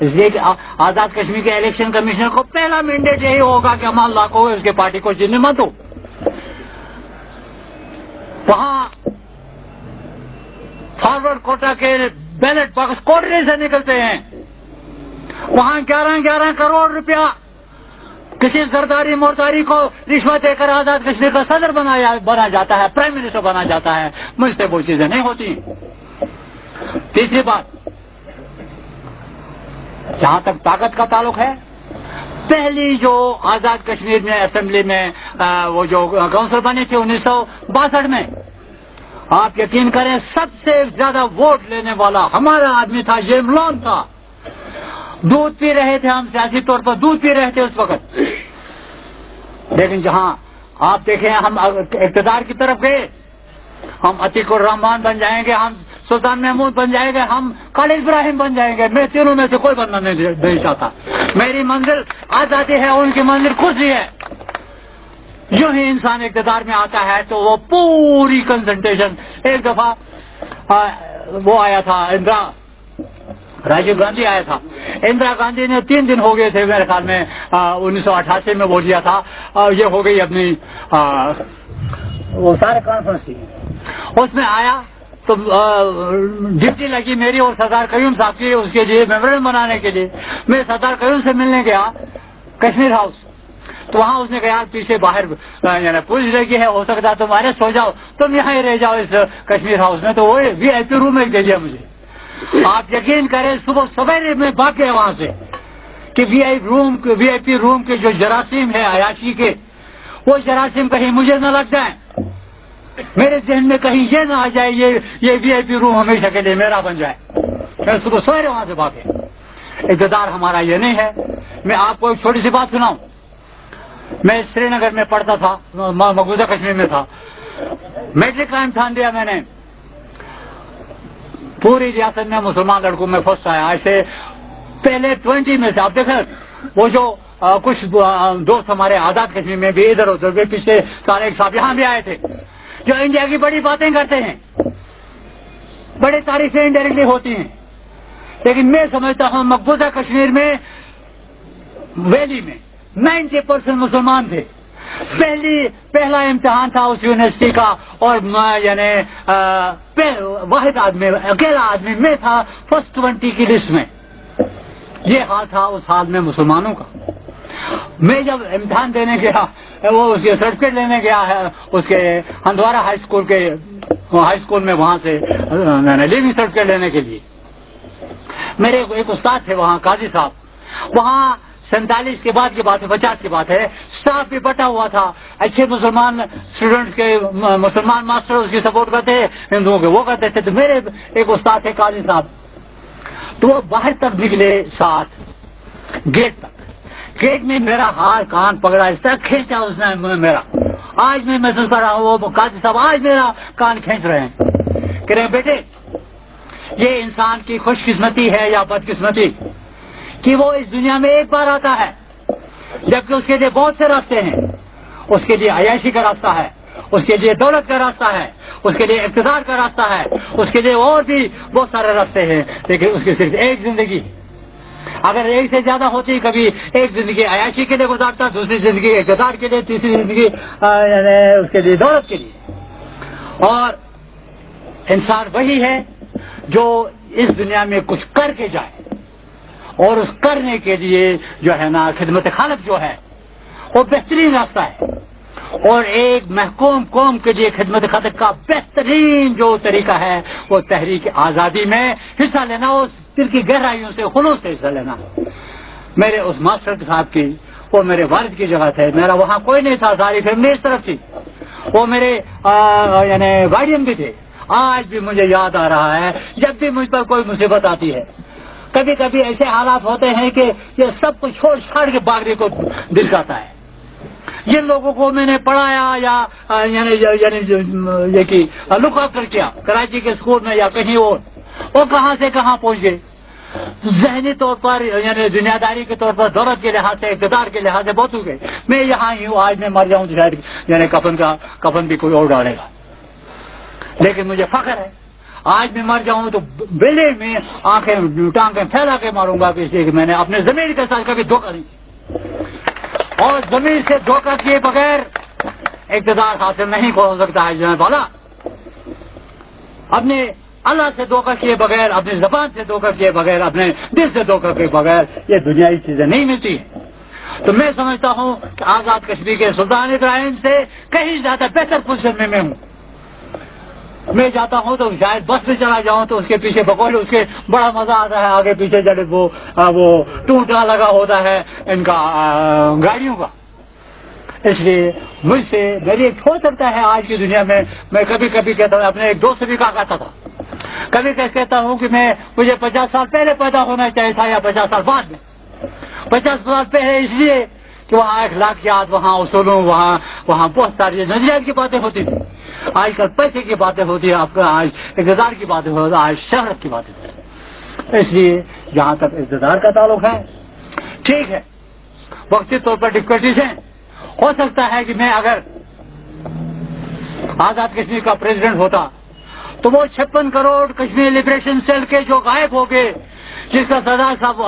اس لیے کہ آزاد کشمیر کے الیکشن کمیشنر کو پہلا مینڈیٹ یہی ہوگا کہ امان اللہ کو اس کے پارٹی کو جیتنے مت دو. وہاں فارورڈ کوٹا کے بیلٹ باکس کوٹری سے نکلتے ہیں. وہاں 11 کروڑ روپیہ کسی زرداری مرداری کو رشوت دے کر آزاد کشمیر کا صدر بنا جاتا ہے, پرائم منسٹر بنا جاتا ہے. مجھ سے وہ چیزیں نہیں ہوتی. تیسری بات, جہاں تک طاقت کا تعلق ہے, پہلی جو آزاد کشمیر میں اسمبلی میں وہ جو کونسل بنی تھی 1962 میں, آپ یقین کریں سب سے زیادہ ووٹ لینے والا ہمارا آدمی تھا, جیم لون تھا. دودھ پی رہے تھے ہم, سیاسی طور پر دودھ پی رہے تھے اس وقت. لیکن جہاں آپ دیکھیں ہم اقتدار کی طرف گئے, ہم عتیق الرحمان بن جائیں گے, ہم سلطان محمود بن جائیں گے, ہم خالد ابراہیم بن جائیں گے. میں تینوں میں سے کوئی بننا نہیں چاہتا. میری منزل آزادی ہے, ان کی منزل خوشی ہے. جو ہی انسان اقتدار میں آتا ہے تو وہ پوری کنسنٹریشن. ایک دفعہ وہ آیا تھا راجیو گاندھی آیا تھا. اندرا گاندھی نے 3 دن ہو گئے تھے میرے خیال میں 1988 میں وہ لیا تھا. یہ ہو گئی اپنی وہ سارے کانفرنس تھی, اس میں آیا تو ڈپٹی لگی میری اور سردار قیوم صاحب کی اس کے لیے میمورنڈم بنانے کے لیے. میں سردار قیوم سے ملنے گیا کشمیر ہاؤس, تو وہاں اس نے کہا پیچھے باہر یعنی پولیس لگی ہے, ہو سکتا ہے تمہارے سو جاؤ, تم یہاں ہی رہ جاؤ اس کشمیر ہاؤس میں. تو وہ وی آئی پی روم ایک دے دیا مجھے. آپ یقین کریں صبح سویرے میں بھاگ گیا وہاں سے کہ وی آئی پی روم کے جو جراثیم ہے عیاشی کے, وہ جراثیم کہیں مجھے نہ لگ جائیں, میرے ذہن میں کہیں یہ نہ آ جائے یہ وی آئی پی روم ہمیشہ کے لیے میرا بن جائے. میں صبح سویرے وہاں سے بھاگے. اقتدار ہمارا یہ نہیں ہے. میں آپ کو ایک چھوٹی سی بات سناؤں. میں سری نگر میں پڑھتا تھا, مقبوضہ کشمیر میں تھا. میٹرک کا امتحان دیا میں نے. پوری ریاست میں مسلمان لڑکوں میں فرسٹ آیا. ایسے پہلے 20 میں سے آپ دیکھیں وہ جو کچھ دوست ہمارے آزاد کشمیر میں بھی ادھر ادھر بھی پچھلے سال ایک صاحب یہاں بھی آئے تھے جو انڈیا کی بڑی باتیں کرتے ہیں, بڑی تعریفیں انڈائریکٹلی ہوتی ہیں. لیکن میں سمجھتا ہوں مقبوضہ کشمیر میں ویلی میں 90% مسلمان تھے. پہلا امتحان تھا اس یونیورسٹی کا, اور یعنی واحد آدمی, اکیلا آدمی میں تھا فرسٹ 20 کی لسٹ میں. یہ حال تھا اس حال میں مسلمانوں کا. میں جب امتحان دینے گیا, وہ اس کے سرٹیفکیٹ لینے گیا ہے اس کے ہندوارہ ہائی اسکول میں, وہاں سے لیونگ سرٹیفکیٹ لینے کے لیے. میرے ایک استاد تھے وہاں, قاضی صاحب. وہاں 47 کے بعد کی بات ہے, 50 کی بات ہے, اسٹاف بھی بٹا ہوا تھا. اچھے مسلمان اسٹوڈنٹ کے مسلمان ماسٹر اس کی سپورٹ کرتے, ہندوؤں کے وہ کرتے تھے. تو میرے ایک استاد تھے قاضی صاحب, تو وہ باہر تک نکلے ساتھ گیٹ تک. گیٹ میں میرا ہاتھ کان پکڑا, اس طرح کھینچا اس نے میرا. آج میں محسوس کر رہا ہوں وہ قاضی صاحب آج میرا کان کھینچ رہے ہیں, کہہ رہے ہیں بیٹے یہ انسان کی خوش قسمتی ہے یا بد قسمتی کہ وہ اس دنیا میں ایک بار آتا ہے, جبکہ اس کے لیے بہت سے راستے ہیں. اس کے لیے عیاشی کا راستہ ہے, اس کے لیے دولت کا راستہ ہے, اس کے لیے اقتدار کا راستہ ہے, اس کے لیے اور بھی بہت سارے راستے ہیں. لیکن اس کی صرف ایک زندگی, اگر ایک سے زیادہ ہوتی, کبھی ایک زندگی عیاشی کے لیے گزارتا, دوسری زندگی اقتدار کے لیے, تیسری زندگی اس کے لیے دولت کے لیے. اور انسان وہی ہے جو اس دنیا میں کچھ کر کے جائے, اور اس کرنے کے لیے جو ہے نا خدمت خلق جو ہے وہ بہترین راستہ ہے. اور ایک محکوم قوم کے لیے خدمت خلق کا بہترین جو طریقہ ہے وہ تحریک آزادی میں حصہ لینا, اس دل کی گہرائیوں سے خلوص سے حصہ لینا. میرے اس ماسٹر صاحب کی, وہ میرے والد کی جگہ تھے, میرا وہاں کوئی نہیں تھا, ساری فیملی اس طرف تھی. وہ میرے یعنی گارڈین بھی تھے. آج بھی مجھے یاد آ رہا ہے جب بھی مجھ پر کوئی مصیبت آتی ہے. کبھی کبھی ایسے حالات ہوتے ہیں کہ یہ سب کچھ چھوڑ چھاڑ کے بھاگنے کو دل چاہتا ہے. جن لوگوں کو میں نے پڑھایا یا یعنی لک آفٹر کیا کراچی کے اسکول میں یا کہیں اور, وہ کہاں سے کہاں پہنچ گئے. ذہنی طور پر یعنی دنیا داری کے طور پر, دولت کے لحاظ سے, اقتدار کے لحاظ سے بہت ہو گئے. میں یہاں ہی ہوں, آج میں مر جاؤں تو شاید یعنی کفن بھی کوئی اور ڈالے گا. لیکن مجھے فخر ہے آج میں مر جاؤں تو بیلے میں ٹانگیں پھیلا کے ماروں گا، اس لیے کہ میں نے اپنے زمین کے ساتھ کبھی دھوکہ نہیں، اور زمین سے دھوکہ کیے بغیر اقتدار حاصل نہیں ہو سکتا ہے جناب والا۔ اپنے اللہ سے دھوکہ کیے بغیر، اپنی زبان سے دھوکہ کیے بغیر، اپنے دل سے دھوکہ کیے بغیر یہ دنیائی چیزیں نہیں ملتی ہیں۔ تو میں سمجھتا ہوں کہ آزاد کشمیر کے سلطان ابراہیم سے کہیں زیادہ بہتر پوزیشن میں ہوں۔ میں جاتا ہوں تو شاید بس میں چلا جاؤں تو اس کے پیچھے بقول اس کے بڑا مزہ آتا ہے، آگے پیچھے جڑے وہ ٹوٹا لگا ہوتا ہے ان کا گاڑیوں کا۔ اس لیے مجھ سے میری ایک ہو سکتا ہے آج کی دنیا میں کبھی کبھی کہتا ہوں، اپنے ایک دوست بھی کہا کرتا تھا، کبھی کہتا ہوں کہ مجھے 50 سال پہلے پیدا ہونا چاہیے تھا یا 50 سال بعد میں۔ 50 سال پہلے اس لیے کہ وہاں اخلاقیات، وہاں اصولوں، وہاں بہت ساری نظریات کی باتیں ہوتی تھی۔ آج کل پیسے کی باتیں ہوتی ہیں، آپ کا آج اقتدار کی باتیں ہوتی ہیں، آج شہرت کی باتیں ہوتی ہیں۔ اس لیے جہاں تک اقتدار کا تعلق ہے ٹھیک ہے، وقتی طور پر ڈفیکلٹیز ہیں۔ ہو سکتا ہے کہ میں اگر آزاد کشمیر کا پریزیڈنٹ ہوتا تو وہ 56 کروڑ کشمیر لبریشن سیل کے جو غائب ہو گئے، جس کا سردار صاحب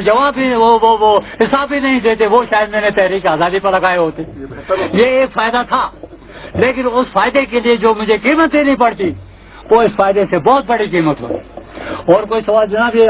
جواب ہی وہ حساب ہی نہیں دیتے، وہ شاید میں نے تحریک آزادی پر لگائے ہوتے۔ یہ ایک فائدہ تھا، لیکن اس فائدے کے لیے جو مجھے قیمت دینی پڑتی وہ اس فائدے سے بہت بڑی قیمت ہوتی۔ اور کوئی سوال جناب؟ یہ